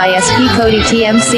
by SP Cody TMC.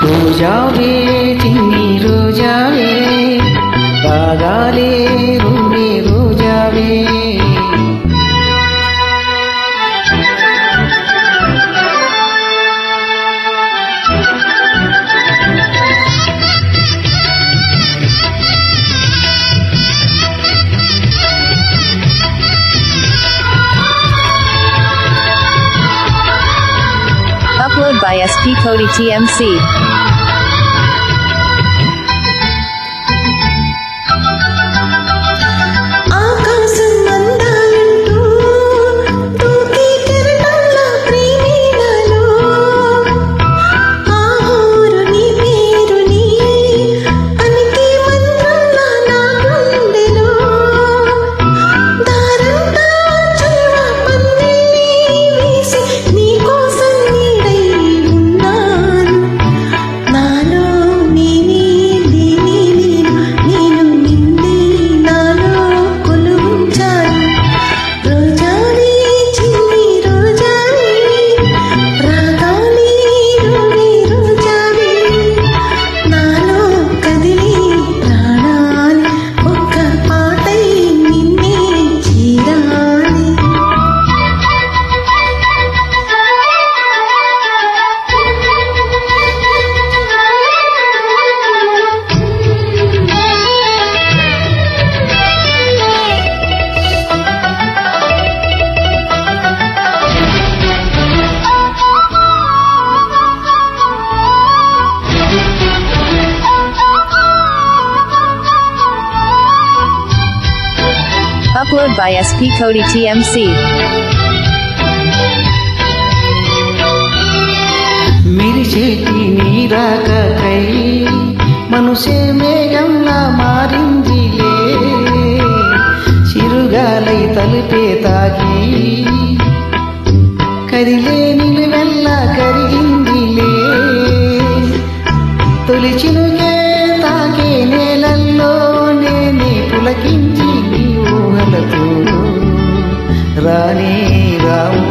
రోజావే చిన్ని రోజావే రాగాలే రూవే రోజావే Upload by SP Cody TMC. Upload by SP Cody TMC. మిరిచేటి నీరాకై మనసే మేఘంలా మారిందిలే చిరుగాలై తలుపే తాకి కదిలే నిలువెల్లా కరిగిందిలే తొలి చినుకే తాకే నేలల్లో నేనే పులకించి నీ ఊహలతో రానే రావు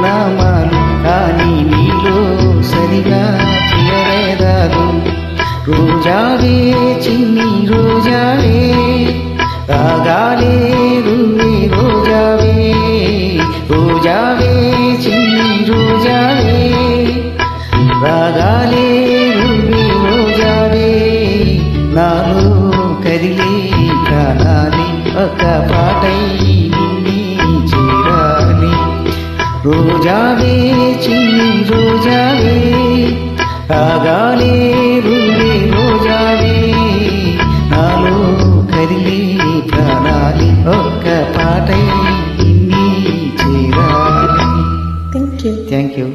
నామాలు కానీ నీలో సరిగా తీయలేదాలు రోజావే చిన్ని రోజావే రాగాలే రువే రోజావే రోజావే చిన్ని రోజావే రాగాలే రువే రోజావే నాలో కదిలే ప్రాణాలి ఒక పాటై నిన్నే చేరాలి రోజావే చిన్ని రోజావే రాగాలే రువే రోజావే నాలో కదిలే ప్రాణాలి ఒక్క పాటై నిన్నే చేరాలి. Thank you.